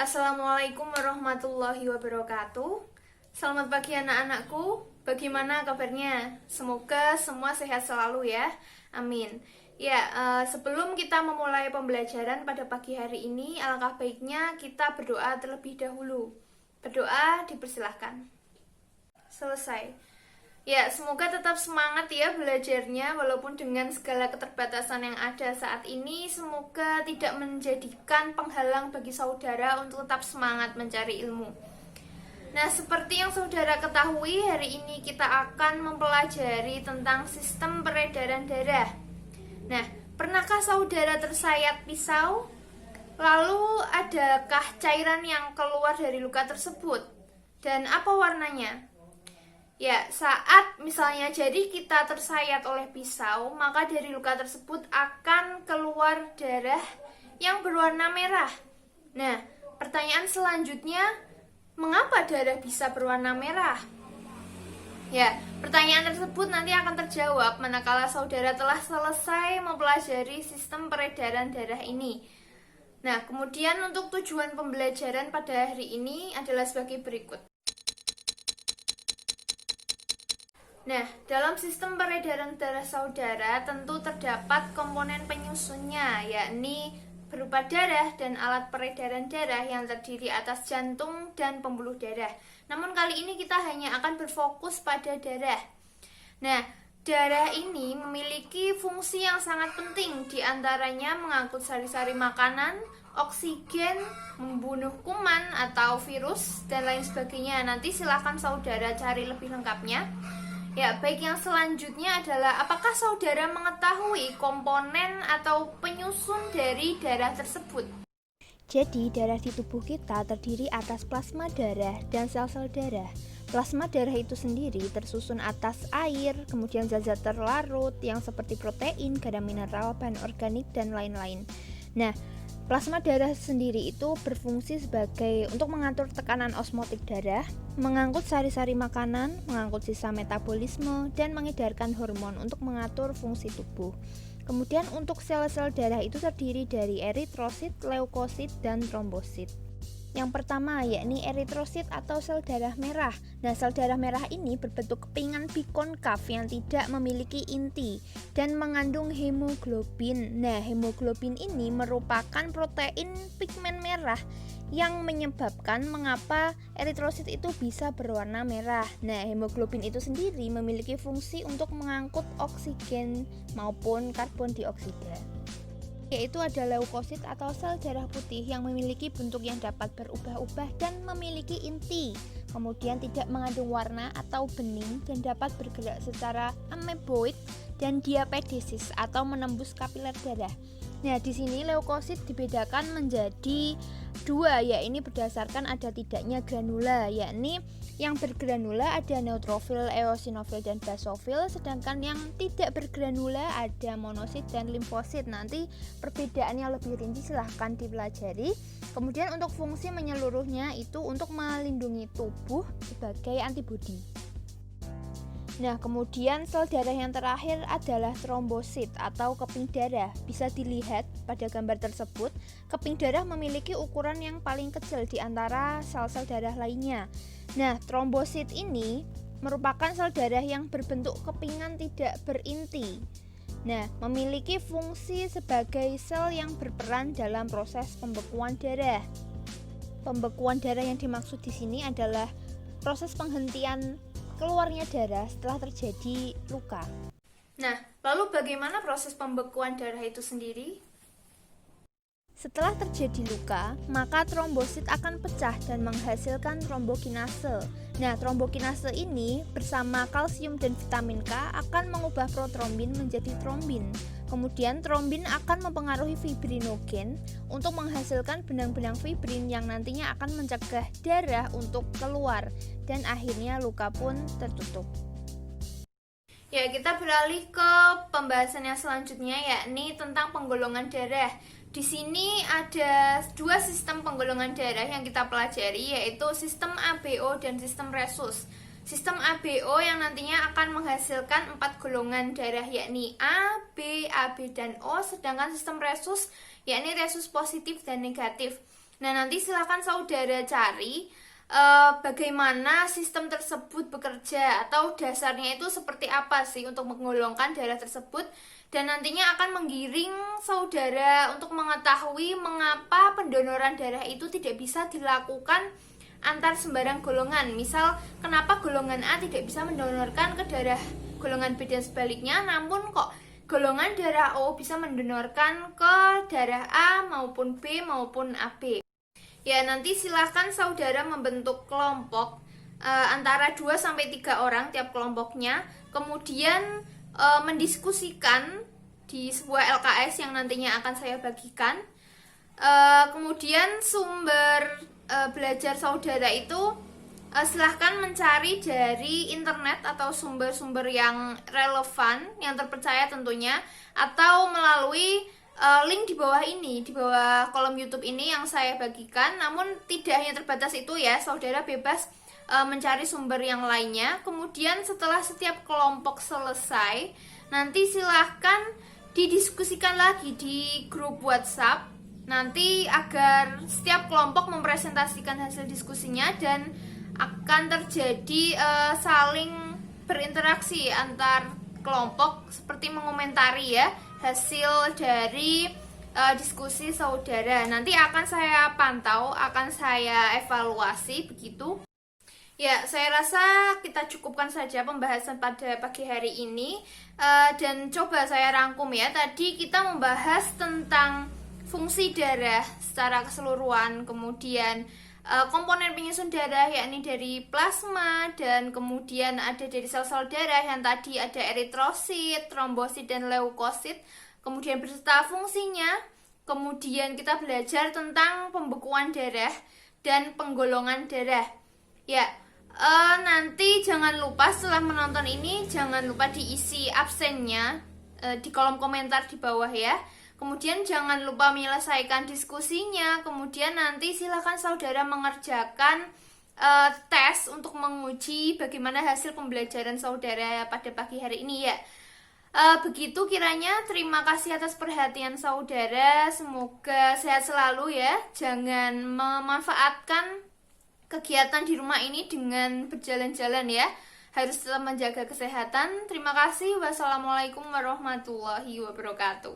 Assalamualaikum warahmatullahi wabarakatuh. Selamat pagi anak-anakku. Bagaimana kabarnya? Semoga semua sehat selalu ya. Amin. Ya, sebelum kita memulai pembelajaran pada pagi hari ini, alangkah baiknya kita berdoa terlebih dahulu. Berdoa dipersilahkan. Selesai. Ya, semoga tetap semangat ya belajarnya walaupun dengan segala keterbatasan yang ada saat ini. Semoga tidak menjadikan penghalang bagi saudara untuk tetap semangat mencari ilmu. Nah, seperti yang saudara ketahui, hari ini kita akan mempelajari tentang sistem peredaran darah. Nah, pernahkah saudara tersayat pisau? Lalu adakah cairan yang keluar dari luka tersebut? Dan apa warnanya? Ya, saat misalnya jadi kita tersayat oleh pisau, maka dari luka tersebut akan keluar darah yang berwarna merah. Nah, pertanyaan selanjutnya, mengapa darah bisa berwarna merah? Ya, pertanyaan tersebut nanti akan terjawab manakala saudara telah selesai mempelajari sistem peredaran darah ini. Nah, kemudian untuk tujuan pembelajaran pada hari ini adalah sebagai berikut. Nah, dalam sistem peredaran darah saudara tentu terdapat komponen penyusunnya, yakni berupa darah dan alat peredaran darah yang terdiri atas jantung dan pembuluh darah. Namun kali ini kita hanya akan berfokus pada darah. Nah, darah ini memiliki fungsi yang sangat penting, diantaranya mengangkut sari-sari makanan, oksigen, membunuh kuman atau virus, dan lain sebagainya. Nanti silahkan saudara cari lebih lengkapnya. Ya, baik, yang selanjutnya adalah apakah saudara mengetahui komponen atau penyusun dari darah tersebut? Jadi, darah di tubuh kita terdiri atas plasma darah dan sel-sel darah. Plasma darah itu sendiri tersusun atas air, kemudian zat-zat terlarut yang seperti protein, garam mineral, bahan organik, dan lain-lain. Nah, plasma darah sendiri itu berfungsi sebagai untuk mengatur tekanan osmotik darah, mengangkut sari-sari makanan, mengangkut sisa metabolisme, dan mengedarkan hormon untuk mengatur fungsi tubuh. Kemudian untuk sel-sel darah itu terdiri dari eritrosit, leukosit, dan trombosit. Yang pertama yakni eritrosit atau sel darah merah. Nah, sel darah merah ini berbentuk kepingan bikonkav yang tidak memiliki inti dan mengandung hemoglobin. Nah, hemoglobin ini merupakan protein pigmen merah yang menyebabkan mengapa eritrosit itu bisa berwarna merah. Nah, hemoglobin itu sendiri memiliki fungsi untuk mengangkut oksigen maupun karbon dioksida. Yaitu ada leukosit atau sel darah putih yang memiliki bentuk yang dapat berubah-ubah dan memiliki inti, kemudian tidak mengandung warna atau bening dan dapat bergerak secara ameboid dan diapedesis atau menembus kapiler darah. Nah, di sini leukosit dibedakan menjadi dua, yakni berdasarkan ada tidaknya granula, yakni yang bergranula ada neutrofil, eosinofil, dan basofil, sedangkan yang tidak bergranula ada monosit dan limfosit. Nanti perbedaannya lebih rinci silahkan dipelajari. Kemudian untuk fungsi menyeluruhnya itu untuk melindungi tubuh sebagai antibodi. Nah, kemudian sel darah yang terakhir adalah trombosit atau keping darah. Bisa dilihat pada gambar tersebut, keping darah memiliki ukuran yang paling kecil di antara sel-sel darah lainnya. Nah, trombosit ini merupakan sel darah yang berbentuk kepingan tidak berinti. Nah, memiliki fungsi sebagai sel yang berperan dalam proses pembekuan darah. Pembekuan darah yang dimaksud di sini adalah proses penghentian keluarnya darah setelah terjadi luka. Nah, lalu bagaimana proses pembekuan darah itu sendiri? Setelah terjadi luka, maka trombosit akan pecah dan menghasilkan trombokinase. Nah, trombokinase ini bersama kalsium dan vitamin K akan mengubah protrombin menjadi trombin. Kemudian trombin akan mempengaruhi fibrinogen untuk menghasilkan benang-benang fibrin yang nantinya akan mencegah darah untuk keluar dan akhirnya luka pun tertutup. Ya, kita beralih ke pembahasan yang selanjutnya, yakni tentang penggolongan darah. Di sini ada dua sistem penggolongan darah yang kita pelajari, yaitu sistem ABO dan sistem resus. Sistem ABO yang nantinya akan menghasilkan 4 golongan darah, yakni A, B, AB, dan O. Sedangkan sistem resus yakni resus positif dan negatif. Nah, nanti silakan saudara cari bagaimana sistem tersebut bekerja atau dasarnya itu seperti apa sih untuk menggolongkan darah tersebut, dan nantinya akan menggiring saudara untuk mengetahui mengapa pendonoran darah itu tidak bisa dilakukan antar sembarang golongan. Misal, kenapa golongan A tidak bisa mendonorkan ke darah golongan B dan sebaliknya, namun kok golongan darah O bisa mendonorkan ke darah A maupun B maupun AB. Ya, nanti silahkan saudara membentuk kelompok antara 2-3 orang tiap kelompoknya, kemudian mendiskusikan di sebuah LKS yang nantinya akan saya bagikan. Kemudian sumber belajar saudara itu silahkan mencari dari internet atau sumber-sumber yang relevan, yang terpercaya tentunya, atau melalui link di bawah ini, di bawah kolom YouTube ini yang saya bagikan. Namun tidak hanya terbatas itu ya, saudara bebas mencari sumber yang lainnya. Kemudian setelah setiap kelompok selesai, nanti silahkan didiskusikan lagi di grup WhatsApp, nanti agar setiap kelompok mempresentasikan hasil diskusinya dan akan terjadi saling berinteraksi antar kelompok, seperti mengomentari ya hasil dari diskusi saudara. Nanti akan saya pantau, akan saya evaluasi begitu. Ya, saya rasa kita cukupkan saja pembahasan pada pagi hari ini, dan coba saya rangkum ya. Tadi kita membahas tentang fungsi darah secara keseluruhan, kemudian komponen penyusun darah yakni dari plasma, dan kemudian ada dari sel-sel darah yang tadi ada eritrosit, trombosit, dan leukosit, kemudian beserta fungsinya. Kemudian kita belajar tentang pembekuan darah dan penggolongan darah. Ya, nanti jangan lupa setelah menonton ini, jangan lupa diisi absennya di kolom komentar di bawah ya. Kemudian jangan lupa menyelesaikan diskusinya. Kemudian nanti silakan saudara mengerjakan tes untuk menguji bagaimana hasil pembelajaran saudara pada pagi hari ini ya. Begitu kiranya. Terima kasih atas perhatian saudara. Semoga sehat selalu ya. Jangan memanfaatkan kegiatan di rumah ini dengan berjalan-jalan ya. Harus tetap menjaga kesehatan. Terima kasih. Wassalamualaikum warahmatullahi wabarakatuh.